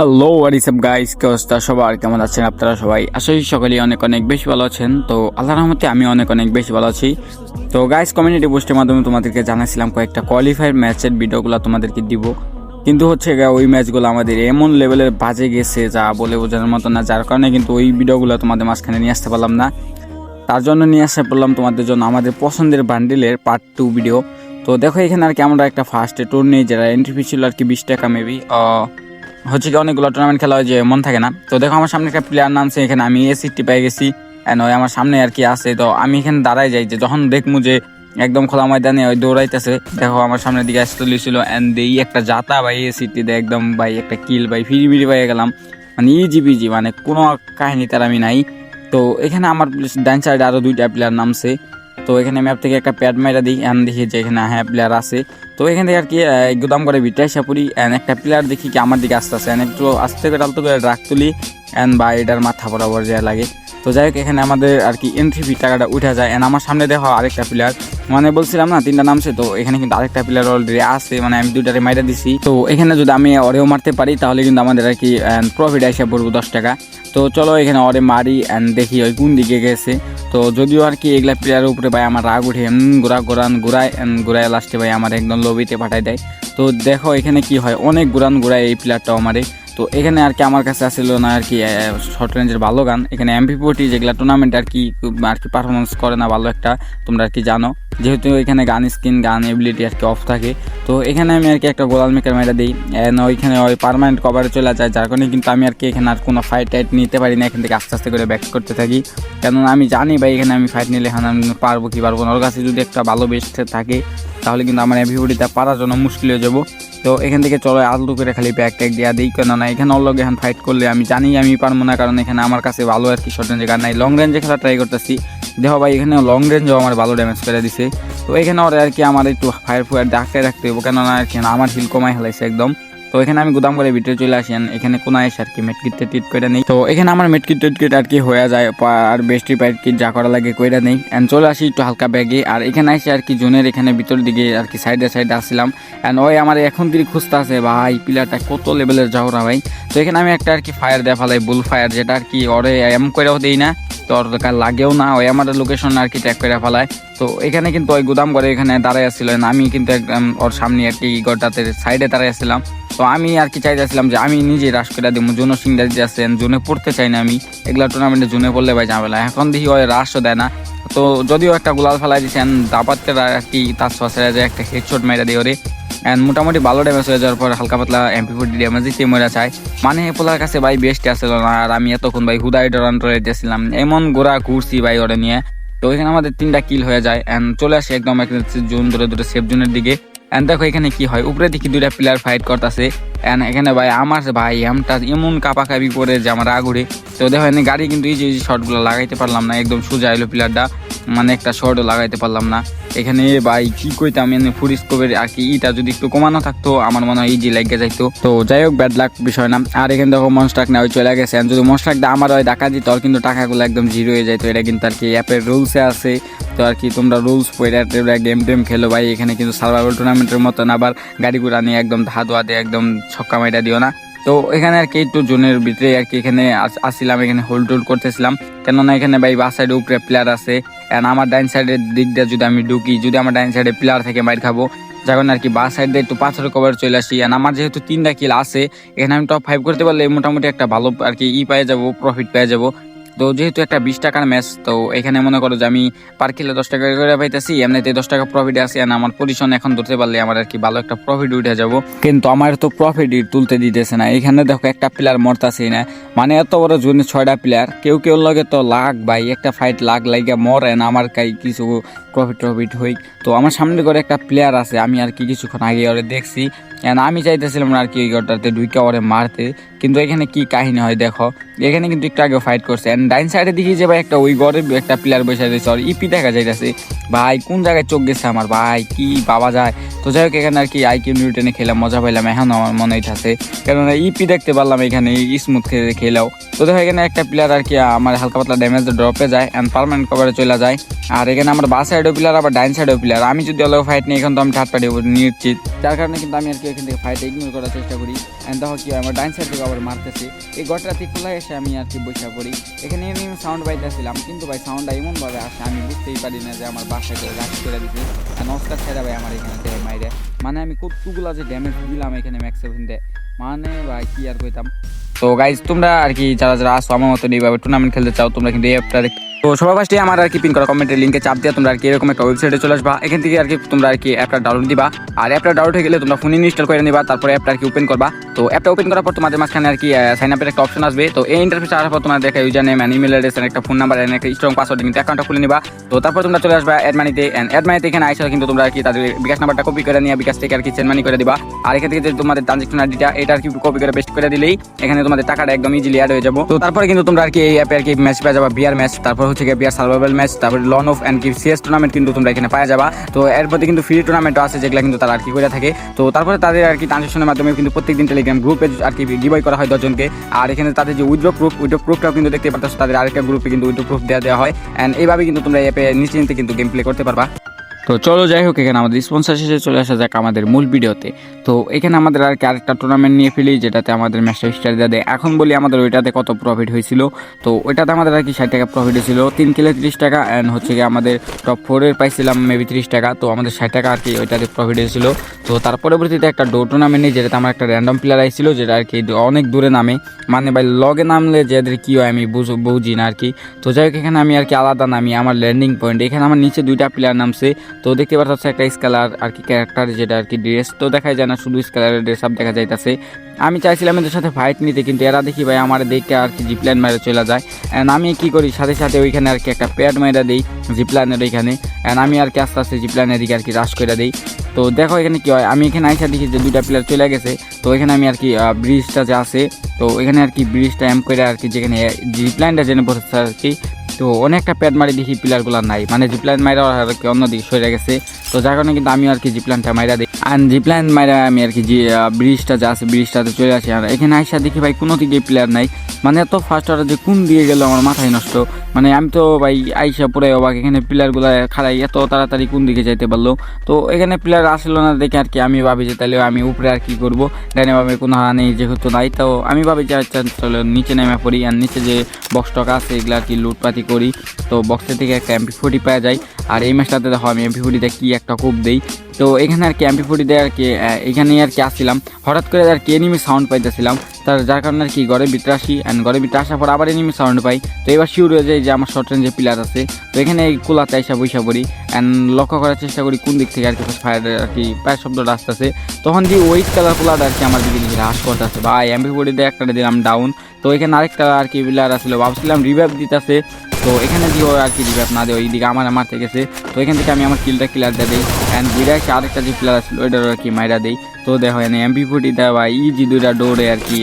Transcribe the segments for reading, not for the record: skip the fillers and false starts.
Hello WhatsApp guys, কি অবস্থা সবার? কেমন আছেন আপনারা সবাই? আশা করি সকলেই অনেক অনেক বেশি ভালো আছেন। তো আল্লাহর রহমতে আমি অনেক অনেক বেশি ভালো আছি। তো গাইস, কমিউনিটি পোস্টের মাধ্যমে তোমাদেরকে জানাছিলাম কয়েকটা কোয়ালিফায়ার ম্যাচের ভিডিওগুলো তোমাদেরকে দিব, কিন্তু হচ্ছে ওই ম্যাচগুলো আমাদের এমন লেভেলের বাজে গেছে যা বলে বোঝানোর মতো না, যার কারণে কিন্তু ওই ভিডিওগুলো তোমাদের মাঝখানে নিয়ে আসতে পারলাম না। তার জন্য নিয়ে আসতে পারলাম তোমাদের জন্য আমাদের পছন্দের বান্ডিলের পার্ট 2 ভিডিও। তো দেখো এখানে আর কি আমরা একটা ফার্স্টে টুর নিই, যারা এন্ট্রি ফি ছিল আর কি 20 টাকা মেবি। হচ্ছে কি অনেকগুলো টুর্নামেন্ট খেলা হয় যে মন থাকে না। তো দেখো আমার সামনে একটা প্লেয়ার নামছে, এখানে আমি এসিটি পেয়ে গেছি অ্যান্ড ওই আমার সামনে আর কি আছে। তো আমি এখানে দাঁড়াই যাই, যে যখন দেখবো যে একদম খোলা ময়দানে ওই দৌড়াইতেছে, দেখো আমার সামনের দিকে আসতে ছিল অ্যান্ড এই একটা জাতা ভাই এসিটিতে একদম ভাই একটা কিল ভাই ফিরি পেয়ে গেলাম, মানে ইজি বিজি, মানে কোনো কাহিনী তার আমি নাই। তো এখানে আমার ডান সাইডে আরও 2টা প্লেয়ার নামছে। তো এখানে ম্যাপ থেকে একটা প্যাড মাইরা দিই অ্যান্ড দেখি যে এখানে হ্যাঁ প্লেয়ার আছে। তো এখান থেকে আর কি গুদাম করে ভিটে আসা পড়ি অ্যান্ড একটা প্লেয়ার দেখি কি আমার দিকে আসতে অ্যান্ড একটু আস্তে করে আলতো করে ড্রাগ তুলি অ্যান্ড বা এটার মাথা বরাবর যায় লাগে। তো যাই হোক এখানে আমাদের আর কি এন্ট্রি ফি টাকাটা উঠে যায় অ্যান্ড আমার সামনে দেখো আরেকটা প্লেয়ার, মানে বলছিলাম না 3টা নামছে। তো এখানে কিন্তু আরেকটা প্লেয়ার অলরেডি আছে, মানে আমি 2টারে মাইরা দিছি। তো এখানে যদি আমি ওরেও মারতে পারি তাহলে কিন্তু আমাদের আর কি প্রফিট এসে পড়বো 10 টাকা। তো চলো এখানে ওরে মারি অ্যান্ড দেখি ওই কোন দিকে গেছে। তো যদিও আর কি এগুলা প্লেয়ারের উপরে ভাই আমার রাগ উঠে ঘুরায় লাস্টে ভাই আমার একদম লবিতে পাঠাই দেয়। তো দেখো এখানে কি হয়, অনেক ঘুরায় এই প্লেয়ারটাও আমারে। তো এখানে আর কি আমার কাছে আসছিল না আর কি শর্ট রেঞ্জের ভালো গান, এখানে MP40 যেগুলা টুর্নামেন্ট আর কি পারফরমেন্স করে না ভালো একটা, তোমরা আর কি জানো, যেহেতু এখানে গান স্কিন গান এবিলিটি আর কি অফ থাকে। তো এখানে আমি আর কি একটা গোলাল মেকার মেরা দিই ওইখানে ওই পার্মানেন্ট কভারে চলে যায়, যার কারণে কিন্তু আমি আর কি এখানে আর কোনো ফাইট টাইট নিতে পারি না, এখান থেকে আস্তে আস্তে করে ব্যাক করতে থাকি। কেননা আমি জানি ভাই এখানে আমি ফাইট নিলে এখানে আমি পারবো কি পারবো না, ওর কাছে যদি একটা ভালো বেস্ট থাকে তাহলে কিন্তু আমার MP40টা পারার জন্য মুশকিল হয়ে যাবো। তো এখান থেকে চলো আলতু করে খালি ব্যাক ট্যাক দিয়ে দিই, কেননা এখানে ওর লগে এখন ফাইট করলে আমি জানি আমি পারবো না, কারণ এখানে আমার কাছে ভালো আর কি শর্ট রেঞ্জে গান নাই। লং রেঞ্জে খেলা ট্রাই করতেছি, দেখো ভাই এখানে লং রেঞ্জেও আমার ভালো ড্যামেজ করে দিছে। তো এখানে ওরা আর কি আমার একটু ফায়ার রাখতে হবে, কেননা আর কি আমার হিল কমাই হেলাইছে একদম। তো এখানে আমি গুদাম করে ভিতরে চলে আসি, এখানে কোনায় এসে আর কি মেটকিটটা টিট করে নেই। তো এখানে আমার মেটকিট আর কি হয়ে যায়, আর বেস্টি পাইট কিট যা করা লাগে কইরা নেই অ্যান্ড চলে আসি একটু হালকা ব্যাগে। আর এখানে আসি আর কি জোনের এখানে ভিতর দিকে আর কি সাইডে আসছিলাম অ্যান্ড ওই আমার এখন দিকে খুঁজতে আছে ভাই প্লেয়ারটা কত লেভেলের যাওয়া ভাই। তো এখানে আমি একটা আর কি ফায়ার দেওয়া ফেলাই, বুল ফায়ার, যেটা আর কি ওরে এম করেও দিই না, তো ওর লাগেও না, ওই আমার লোকেশন আর কি ট্যাগ করে ফেলায়। তো এখানে কিন্তু ওই গুদাম করে এখানে দাঁড়াই আসছিলেন, আমি কিন্তু একদম ওর সামনে আর কি গড়টাতে সাইডে দাঁড়াই আসছিলাম। তো আমি আর কি চাইতেছিলাম যে আমি নিজে রাশ করে দিব, জোনো সিংডার যে আছেন জোনে পড়তে চাই না আমি, এগুলা টুর্নামেন্টে জোনে পড়লে ভাই ঝামেলা। এখন দেখি ওই রাশও দেয় না। তো যদিও একটা গোলাল ফেলাই দিচ্ছেন দাবাতকে আর কি তার ছেড়ে যায় একটা হেডশট মেরে দিয়ে ওরে অ্যান্ড মোটামুটি ভালো ড্যামেজ হয়ে যাওয়ার পর হালকা পাতলা MP40 ড্যামেজ দিতে মরা চায়, মানে পোলার কাছে ভাই বেস্ট আসছিল না। আর আমি এতক্ষণ ভাই হুদাই ডরান দিয়েছিলাম, এমন গোড়া ঘুরছি ভাই ওরে নিয়ে। তো এখানে আমাদের 3টা কিল হয়ে যায় অ্যান্ড চলে আসে একদম একটা জোন ধরে সেফ জোনের দিকে। অ্যান্ড দেখো এখানে কি হয়, উপরে দেখি 2টা প্লেয়ার ফাইট করতেছে অ্যান্ড এখানে ভাই আমার ভাই আমটা এমন কাপাকাপি করে যে আমার রাগ উঠে। তো দেখো এখানে গাড়ি কিন্তু এই যে শর্টগুলো লাগাইতে পারলাম না, একদম সোজা এলো প্লেয়ারটা, মানে একটা শর্টও লাগাইতে পারলাম না। এখানে ভাই কি কইতাম, ফুল স্কোপের আর কি ইটা যদি একটু কমানো থাকতো আমার মনে হয় ইজি লেগে যাইতো। তো যাই হোক ব্যাড লাক বিষয় না। আর এখানে দেখো মনস্টাক না ওই চলে গেছে, যদি মনস্টাকটা আমার ওই টাকা দিত ওর কিন্তু টাকাগুলো একদম জিরো হয়ে যাইতো, এটা কিন্তু আর কি অ্যাপের রুলসে আছে। তো আর কি তোমরা রুলস পড়ে গেম টেম খেলো ভাই, এখানে কিন্তু সার্ভাইভাল টুর্নামেন্টের মতন আবার গাড়ি ঘোড়া নিয়ে একদম ধোয়া দিয়ে একদম ছক্কা মাইটা দিও না। তো এখানে আর কি একটু জোনের ভিতরে আর কি এখানে আসছিলাম, এখানে হোল্ড করতেছিলাম, কেননা এখানে ভাই বাস সাইডে উপরে প্লেয়ার আছে অ্যান্ড আমার ডাইন সাইডের দিক দিয়ে যদি আমি ঢুকি, যদি আমার ডাইন সাইডে প্লেয়ার থেকে মাইর খাবো, যখন আর কি বাস সাইড দিয়ে একটু পাথরের কভার চলে আসি। অ্যান্ড আমার যেহেতু 3টা কিল আছে, এখানে আমি টপ 5 করতে পারলে মোটামুটি একটা ভালো আর কি পেয়ে যাবো, প্রফিট পেয়ে যাবো। তো যেহেতু একটা 20 টাকার ম্যাচ, তো এখানে মনে করো যে আমি পার কিলো 10 টাকা করে পাইতেছি, এমনিতে 10 টাকা প্রফিট আছে আর আমার পজিশন এখন ধরতে পারলে আমার আর কি ভালো একটা প্রফিট উঠে যাব। কিন্তু আমার তো প্রফিট তুলতে দিতেছে না, এখানে দেখো একটা প্লেয়ার মরতাছে না, মানে এত বড় জোনে 6টা প্লেয়ার, কেউ লাগে তো লাখ ভাই, একটা ফাইট লাখ লাগিয়া মরে না, আমার কিছু প্রফিট হই। তো আমার সামনে করে একটা প্লেয়ার আছে, আমি আর কি কিছুক্ষণ আগে ওরে দেখছি আমি চাইতেছিলাম আর কি ওই ঘরটাতে ঢুকে ওরে মারতে, কিন্তু এখানে কি কাহিনী হয় দেখো, এখানে কিন্তু একটু আগে ফাইট করছে ডাইন সাইডে দেখি যে ভাই একটা ওই ঘরে একটা প্লেয়ার বসে রয়েছে, আর ইপি দেখা যাইতেছে ভাই, কোন জায়গায় চোখ গেছে আমার ভাই, কি বাবা যায়। তো যাই হোক এখানে আর কি আইকিউ নিউটনে খেলাম, মজা পাইলাম, এখন আমার মনে হইতেছে, কেননা ইপি দেখতে পারলাম এখানে স্মুথ খেলেও। তো দেখো এখানে একটা প্লেয়ার আর কি আমার হালকা পাতলা ড্যামেজ ড্রপে যায় অ্যান্ড পার্মানেন্ট কভারে চলে যায়। আর এখানে আমার বাস সাইডেও প্লেয়ার আবার ডাইন সাইডেও প্লেয়ার। আমি যদি অলরেডি ফাইট নিই এখন তো আমি থার্ড পার্টি নিশ্চিত, যার কারণে কিন্তু আমি আর কি এখান থেকে ফাইট ইগনোর করার চেষ্টা করি। অ্যান্ড দেখো কি আমার ডাইন সাইড থেকে আবার মারতেছি। এই গটরাতে খোলা এসে আমি আর কি বসে পড়ি। এখানে আমি সাউন্ড পাইতেছিলাম, কিন্তু ভাই সাউন্ডটা এমনভাবে আসে আমি বুঝতেই পারি না যে আমার বাসায় করে রাশ করে দিচ্ছে। আর নস্কার ছেড়ে ভাই আমার এখানে দেয় মাইরে, মানে আমি কতগুলা যে ড্যামেজ দিলাম এখানে ম্যাক্স সেভেন্টে, মানে ভাই কি আর কইতাম। তো গাইজ তোমরা আর কি যারা যারা আসো আমার মতো এইভাবে টুর্নামেন্ট খেলতে চাও তোমরা কিন্তু এই অ্যাপটা তো সবার ফার্স্টে আমার আর কি পিন করা কমেন্টের লিঙ্কে চাপ দিয়ে তোমরা আর কি এরকম একটা ওয়েবসাইটে চলে আসবা। এখান থেকে আর কি তোমরা আর কি অ্যাপটা ডাউনলোড দিবা। আর অ্যাপটা ডাউনলোড হয়ে গেলে তোমরা ফোনে ইনস্টল করে নিবা, তারপরে অ্যাপটা আর কি ওপেন করবা। তো অ্যাপটা ওপেন করার পর তোমাদের মাঝখানে আর কি সাইন আপের একটা অপশন আসবে। তো এই ইন্টারফেসে আসার পর তোমার দেখা user name and email address একটা ফোন নাম্বার এন্ড একটা স্ট্রং পাসওয়ার্ড কিন্তু অ্যাকাউন্টটা খুলে নিবা। তো তারপর তোমরা চলে আসবা অ্যাড মানিতে, এন্ড অ্যাড মানিতে এখানে আইসা কিন্তু তোমরা আর কি তাদের বিকাশ নাম্বারটা কপি করে নিয়ে বিকাশ থেকে আর কি সেন্ড মানি করে দিবা। আর এখান থেকে যে তোমাদের ট্রানজাকশন আইডিটা এটা আর কি কপি করে পেস্ট করে দিলেই এখানে তোমাদের টাকাটা একদম ইজিলি অ্যাড হয়ে যাবো। তো তারপরে কিন্তু তোমরা আর কি এই অ্যাপে আর কি ম্যাচ পেয়ে যাবা, বিয়ার ম্যাচ, তারপর হচ্ছে গিয়ে বিয়ার সার্ভাইভাল ম্যাচ, তারপর লন অফ এন্ড কি সিএস টুর্নামেন্ট কিন্তু তোমরা এখানে পাওয়া যাবা। তো এর প্রতি কিন্তু ফ্রি টুর্নামেন্টও আছে যেগুলো কিন্তু তারা আর কি করে থাকে। তো তারপরে তাদের আর কি ট্রানজাকশনের মাধ্যমে কিন্তু প্রত্যেকদিন টেলিগ্রাম গ্রুপে আর কি গিভওয়ে করা হয় 10 জনকে। আর এখানে তাদের যে উইথড্র প্রুফটাও কিন্তু দেখতে পাচ্ছ, তাদের আরেকটা গ্রুপে কিন্তু উইথড্র প্রুফ দেওয়া হয়। এন্ড এইভাবে কিন্তু তোমরা অ্যাপে নিশ্চিন্তে কিন্তু গেম প্লে করতে পারবা। তো চলো যাই হোক, এখানে আমাদের স্পন্সর শেষে চলে আসা যাক আমাদের মূল ভিডিওতে। তো এখানে আমাদের আর কি আরেকটা টুর্নামেন্ট নিয়ে ফেলি যেটাতে আমাদের ম্যাচটা স্টার দেয়। এখন বলি আমাদের ওইটাতে কত প্রফিট হয়েছিল। তো ওইটাতে আমাদের আর কি 60 টাকা প্রফিট হয়েছিল, 3 কিলে 30 টাকা, অ্যান্ড হচ্ছে গিয়ে আমাদের টপ 4-এর পাইছিলাম মেবি 30 টাকা। তো আমাদের 60 টাকা আর কি ওইটাতে প্রফিট হয়েছিল। তো তার পরবর্তীতে একটা ডো টুর্নামেন্ট নিয়ে যেটাতে আমার একটা র্যান্ডম প্লেয়ার আইছিল, যেটা আর কি অনেক দূরে নামে, মানে ভাই লগে নামলে যাদের কী হয় আমি বুঝি না আর কি। তো যাই হোক এখানে আমি আর কি আলাদা নামি আমার ল্যান্ডিং পয়েন্ট, এখানে আমার নিচে 2টা প্লেয়ার নামছে। তো দেখতে পাচ্ছ একটা স্কেলার আর কি ক্যারেক্টার যেটা আর কি ড্রেস তো দেখা যায় না, শুধু স্কেলারের ড্রেস আপ দেখা যাইতেছে। আমি চাইছিলাম এদের সাথে ফাইট নিতে, কিন্তু এরা দেখি ভাই আমার দেখে আর কি জিপ্লাইন মেরে চলে যায়। অ্যান্ড আমি কি করি সাথে সাথে ওইখানে আর কি একটা প্যাড মেরে দিই জিপ্লাইনের ওইখানে। অ্যান্ড আমি আর কি আস্তে আস্তে জিপ্লাইনের দিকে আর কি রাশ করে দিই। তো দেখো এখানে কি হয়, আমি এখানে আইসা দেখি যে 2টা প্লেয়ার চলে গেছে। তো এখানে আমি আর কি ব্রিজটা যে আছে, তো এখানে আর কি ব্রিজটা এম করে আর কি যেখানে জিপ্লাইনটা জেনে বসেছে আর কি। তো অনেকটা প্যাড মারি দেখি প্লেয়ারগুলো নাই, মানে জিপ্লাইন মাইরা আর কি অন্যদিকে সরে গেছে। তো যার কারণে কিন্তু আমি আর কি জিপ্লাইনটা মাইরা দিই, আর জিপ্লাইন মাইরা আমি আর কি যে ব্রিজটা যে আছে ব্রিজটাতে চলে আসি। আর এখানে আইসা দেখি ভাই কোনো দিকে প্লেয়ার নাই, মানে এত ফার্স্ট অর্ডার যে কোন দিয়ে গেল আমার মাথায় নষ্ট। মানে আমি তো ভাই আইসা পুরো অবাক, এখানে প্লেয়ারগুলো খাড়াই এত তাড়াতাড়ি কোন দিকে যাইতে পারলো। তো এখানে প্লেয়ার আসলো না দেখে আর কি আমি ভাবি যে তাহলে আমি উপরে আর কি করবো, ডাইনে ভাবে কোনো নেই যেহেতু নাই। তো আমি ভাবি যে আচ্ছা চলো নিচে নেমে পড়ি, আর নিচে যে বক্স টক আছে এগুলো আর কি লুটপাতি করি। তো বক্সের থেকে একটা MP40 পাওয়া যায়। আর এই ম্যাচটাতে দেখো আমি MP40 কি একটা কোপ দেই। তো এখানে আর কি MP40 দিয়ে আর কি এখানেই আর কি আসছিলাম, হঠাৎ করে আর কি এনিমি সাউন্ড পাইতেছিলাম, তার যার কারণে আর কি ঘরের ভিতরে আসি। অ্যান্ড ঘরের ভিতরে আসার পর আবার এনিমি সাউন্ড পাই। তো এবার শিওর হয়ে যায় যে আমার শর্ট রেঞ্জে প্লেয়ার আছে। তো এখানে এই কুলাতে আইসা বৈশা পড়ি অ্যান্ড লক্ষ্য করার চেষ্টা করি কোন দিক থেকে আর কি ফায়ারের আর কি পায়ের শব্দটা আসতেছে। তখন যে ওই কালার কুলাটা আর কি আমার দিকে হ্রাস করতেছে, বা MP40 দিয়ে একটা দিলাম ডাউন। তো এখানে আরেকটা আর কি প্লেয়ার আসলে ভাবছিলাম রিভাইভ দিতেছে। তো এখানে দিয়েও আর কি রিভাইভ না দিয়ে ওইদিকে আমার মারতে গেছে। তো এখান থেকে আমি আমার কিলটা ক্লিয়ার দিয়ে দিই। অ্যান্ড ঘুরে এসে আরেকটা যে প্লেয়ার আসলো ওইটার আর কি মাইরা দিই। তো দেখো এনে MP40 দেওয়া বা ইজি 2টা ডোরে আর কি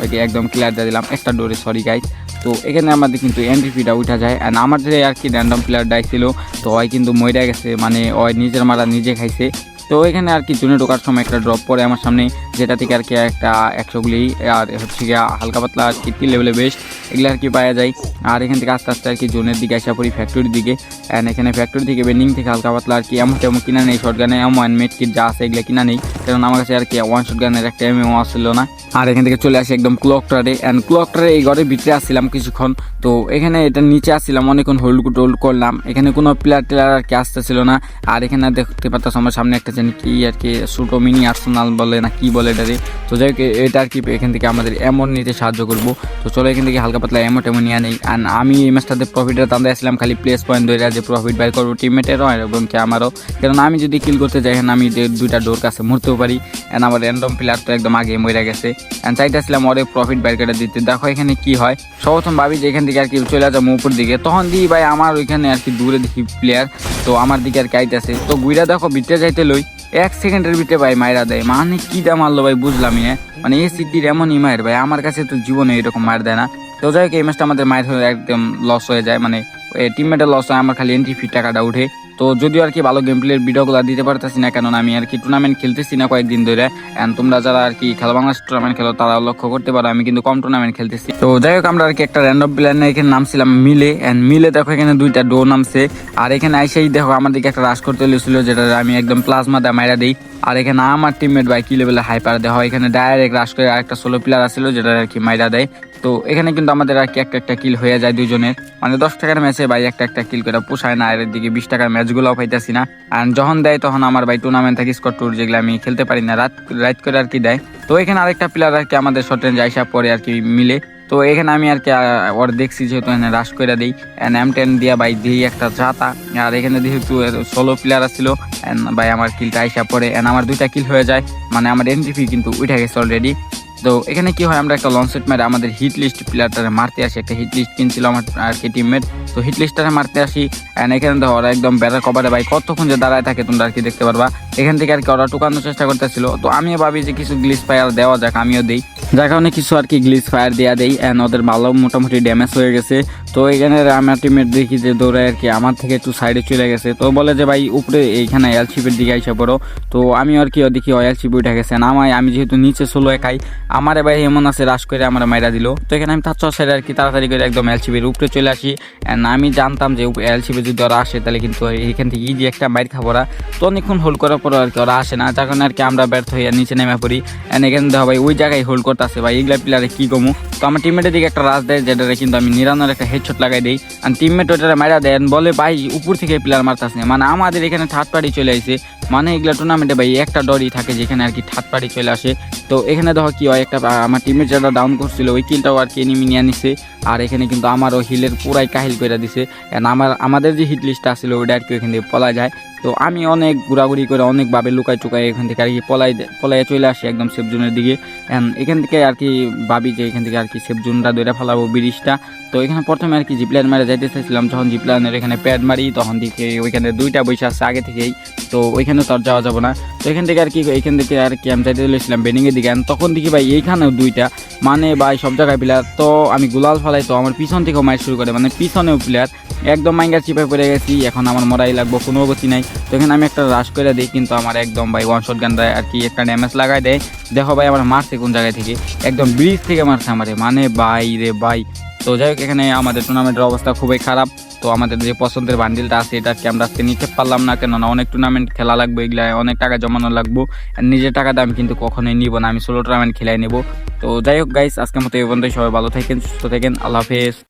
ওইটি একদম ক্লিয়ার দিয়ে দিলাম, একটা ডোরে সরি গাইজ। তো এখানে আমাদের কিন্তু MVP-টা উঠা যায়। অ্যান্ড আমার যে আর কি র্যান্ডম প্লেয়ার ডাইছিল তো ওই কিন্তু মইরা গেছে, মানে ওই নিজের মারা নিজে খাইছে। তো এখানে আর কি জুনে ঢোকার সময় একটা ড্রপ পড়ে আমার সামনে, যেটা থেকে আর কি একটা 100 গুলি আর হচ্ছে গিয়ে হালকা পাতলা আর কি 3 লেভেলে বেস্ট এগুলো আর কি পাওয়া যায়। আর এখান থেকে আস্তে আস্তে আর কি জোনের দিকে আসা পড়ি ফ্যাক্টরির দিকে। অ্যান্ড এখানে ফ্যাক্টরি থেকে বেন্ডিং থেকে হালকা পাতলা আর কি এমন কিনা নেই, শর্ট গানে এমন মেট কিট যা আছে এগুলো কিনা নেই, কারণ আমার কাছে আর কি ওয়ান শর্ট গানের একটা এমএও আসছিল না। আর এখান থেকে চলে আসি একদম ক্লকটারে। অ্যান্ড ক্লকটারে এই ঘরের ভিতরে আসছিলাম কিছুক্ষণ। তো এখানে এটা নিচে আসছিলাম অনেকক্ষণ হোল্ড করলাম, এখানে কোনো প্লেয়ার টেলার আর কি আসতেছিল না। আর এখানে দেখতে পাচ্ছ আমার সামনে একটা জানি কি আর কি ছোটো মিনি আর্সেনাল বলে না কি বলে এটারে। তো যাই হোক এটা আর কি এখান থেকে আমাদের এমন নিতে সাহায্য করবো। তো চলো এখান থেকে হালকা পাতলা টেমো নিয়ে নেই। আর আমি এই ম্যাচটাতে প্রফিটের দাম আসলাম খালি প্লেস পয়েন্ট ধরে যে প্রফিট বাই করবো টিমমেটেরও এবং কি আমারও, কারণ আমি যদি কিল করতে যাই আমি 2টা ডোর কাছে মরতেও পারি। অ্যান্ড আমার র্যান্ডম প্লেয়ার তো একদম আগে মরে গেছে। অ্যান্ড চাইতেছিলাম ওরে প্রফিট বাইর করে দিতে। দেখো এখানে কি হয়, সর্বপ্রথম ভাবি যে এখান থেকে আর কি চলে যাবো উপর দিকে, তখন দিই ভাই আমার ওইখানে আর কি দূরে দেখি প্লেয়ার, তো আমার দিকে আর কি আইতেছে। তো গুইরা দেখো ভিতরে যাইতে লই 1 সেকেন্ডের ভিতরে ভাই মাইরা দেয়, মানে কিটা মারলো ভাই বুঝলামই না, মানে এই সিটির এমনই মায়ের ভাই, আমার কাছে তো জীবনে এরকম মার দেয় না। তো যাই হোক এই ম্যাচটা আমাদের মায়ের হয়ে একদম লস হয়ে যায়, মানে টিমমেটের লস হয়, আমার খালি এন্ট্রি ফি টাকাটা উঠে। তো যদিও আর কি ভালো গেম প্লের ভিডিওগুলো দিতে পারতেছি না, কেননা আমি আর কি টুর্নামেন্ট খেলতেছি না কয়েকদিন ধরে। এন্ড তোমরা যারা আর কি খেলা বাংলাদেশ টুর্নামেন্ট খেলো তারা লক্ষ্য করতে পারো আমি কিন্তু কম টুর্নামেন্ট খেলতেছি। তো যাই হোক, আমরা আর কি একটা র্যান্ডম প্লেয়ার নিয়ে এখানে নামছিলাম মিলে। এন্ড মিলে দেখো এখানে দুইটা ডো নামছে, আর এখানে আইসেই দেখো আমাদেরকে একটা রাশ করতে লেছিল, যেটা আমি একদম প্লাজমা দা মাইরা দিই। আর এখানে আমার টিমমেট ভাই কি লেভেলে হাইপার দেওয়া হয়, এখানে ডাইরেক্ট রাশ করে আরেকটা সোলো প্লেয়ার আসছিল যেটা আর কি মাইরা দেয়। তো এখানে কিন্তু আমাদের আর কি একটা কিল হয়ে যায় দুজনের, মানে 10 টাকার ম্যাচে ভাই একটা কিল করে পোষায় না, আর এদিকে 20 টাকার ম্যাচগুলোও পাইতেছি না। আর যখন দেয় তখন আমার ভাই টুর্নামেন্ট থেকে স্কোর টুর যেগুলো আমি খেলতে পারি না, রাত করে আর কি দেয়। তো এখানে আরেকটা প্লেয়ার আর কি আমাদের শর্ট রেঞ্জ আইসা পরে আর কি মিলে। তো এখানে আমি আর কি ওর দেখছি যেহেতু এখানে রাশ করে দিই, M10 দিয়া ভাই দিই একটা চাতা। আর এখানে যেহেতু সোলো প্লেয়ার আসছিল ভাই আমার কিলটা আইসা পরে আমার 2টা কিল হয়ে যায়, মানে আমার এনটিপি কিন্তু উঠে গেছে অলরেডি। তো এখানে কি হয়, আমরা একটা লং সেট মেরে আমাদের হিট লিস্ট প্লেয়ারটারে মারতে আসি, একটা হিট লিস্ট কিনছিল আমার আর কি টিমমেট। তো হিট লিস্টটারে মারতে আসি, এখানে দেখো ওরা একদম বেড়ার কভারে ভাই কতক্ষণ যে দাঁড়ায় থাকে তোমরা আর কি দেখতে পারবা। এখান থেকে আর কি ওরা টুকানোর চেষ্টা করতেছিল, তো আমিও ভাবি যে কিছু গ্লিচ ফায়ার দেওয়া যাক, আমিও দিই, যার কারণে কিছু আর কি গ্লিচ ফায়ার দেওয়া দেই। ওদের ভালো মোটামুটি ড্যামেজ হয়ে গেছে। তো এখানে আমার টিমমেট দেখি যে দৌড়ায় আর কি আমার থেকে একটু সাইডে চলে গেছে, তো বলে যে ভাই উপরে এইখানে এলশিপের দিকে আইসা পড়ো। তো আমি আর কি দেখি এলশিপ উঠে গেছে নামাই, আমি যেহেতু নিচে সোলো একাই, আমারে ভাই এমন আছে রাশ করে আমার মাইরা দিল। তো এখানে আমি তার চষের আর কি তাড়াতাড়ি করে একদম এলসিবির উপরে চলে আসি। আমি জানতাম যে এলসিবি যদি ওরা আসে তাহলে কিন্তু এখান থেকে ইজি একটা মাইর খাবো ওরা। তো অনেকক্ষণ হোল্ড করার পর আর কি ওরা আসে না, যার কারণে আর কি আমরা ব্যর্থ হয়ে নিচে নেমে পড়ি। এখানে দেখো ভাই ওই জায়গায় হোল্ড করতে আসে ভাই, এগুলা প্লেয়ারে কি কমু। তো আমার টিমমেটের দিকে একটা রাশ দেয়, যেটারে কিন্তু আমি 99 একটা হেডশট লাগাই দিই। আর টিমমেট ওটারে মারা দেন, বলে ভাই উপর থেকে প্লেয়ার মারতাছে, মানে আমাদের এখানে থার্ড পার্টি চলে আসে। মানে এগুলা টুর্নামেন্টে ভাই একটা ডরই থাকে যেখানে আর কি থার্ড পার্টি চলে আসে। তো এখানে দেখো কি হয়, একটা আমার টিমের যেটা ডাউন করছিল ওই কিলটাও আর কি এনিমি নিয়ে নিছে। আর এখানে কিন্তু আমারও হিলের পুরাই কাহিল করে দিছে। আমাদের যে হিট লিস্টটা ছিল ওইটা আর কি এখান থেকে পলা যায়। তো আমি অনেক ঘোরাঘুরি করে অনেকভাবে লুকাই টুকাই এখান থেকে আর কি পলাই চলে আসি একদম সেফ জোনের দিকে। এখান থেকে আর কি ভাবি যে এখান থেকে আর কি সেফ জোনটা ধরে ফেলাবো ব্রিজটা। তো এখানে প্রথমে আর কি জিপ্লাইন মারে যাইতে চাইছিলাম, যখন জিপ্লাইনের এখানে প্যাড মারি তখন দিকে ওইখানে 2টা বৈশা আছে আগে থেকেই, তো ওইখানে তো আর যাওয়া যাবো না। তো এখান থেকে আর কি আমি যাইতে চলেছিলাম বেনিংয়ের দিকে, তখন দেখি ভাই এইখানেও 2টা, মানে ভাই সব জায়গায় প্লেয়ার। তো আমি গুলাল ফালাই, তো আমার পিছন থেকেও মাইর শুরু করে, মানে পিছনেও প্লেয়ার, একদম মাইঙ্গার চিপায় পড়ে গেছি। এখন আমার মরাই লাগবো, কোনো গতি নাই। তো এখানে আমি একটা রাশ করে দিই, কিন্তু আমার একদম ভাই ওয়ান শট গান দেয় আর কি একটা ড্যামেজ লাগাই দেয়। দেখো ভাই আমার মারছে কোন জায়গায় থেকে, একদম ব্রিজ থেকে মারছে আমারে, মানে ভাই রে ভাই। তো যাই হোক, এখানে আমাদের টুর্নামেন্টের অবস্থা খুবই খারাপ। তো আমাদের যে পছন্দের বান্ডিলটা আছে এটা কি আমরা আজকে নিতে পারলাম না, কেননা অনেক টুর্নামেন্ট খেলা লাগবে, এগুলা অনেক টাকা জমানো লাগবো। নিজের টাকাটা আমি কিন্তু কখনোই নিব না, আমি সোলো টুর্নামেন্ট খেলাই নেব। তো যাই হোক গাইস, আজকের মতো এই পর্যন্তই। সবাই ভালো থাকেন, সুস্থ থাকেন, আল্লাহ হাফেজ।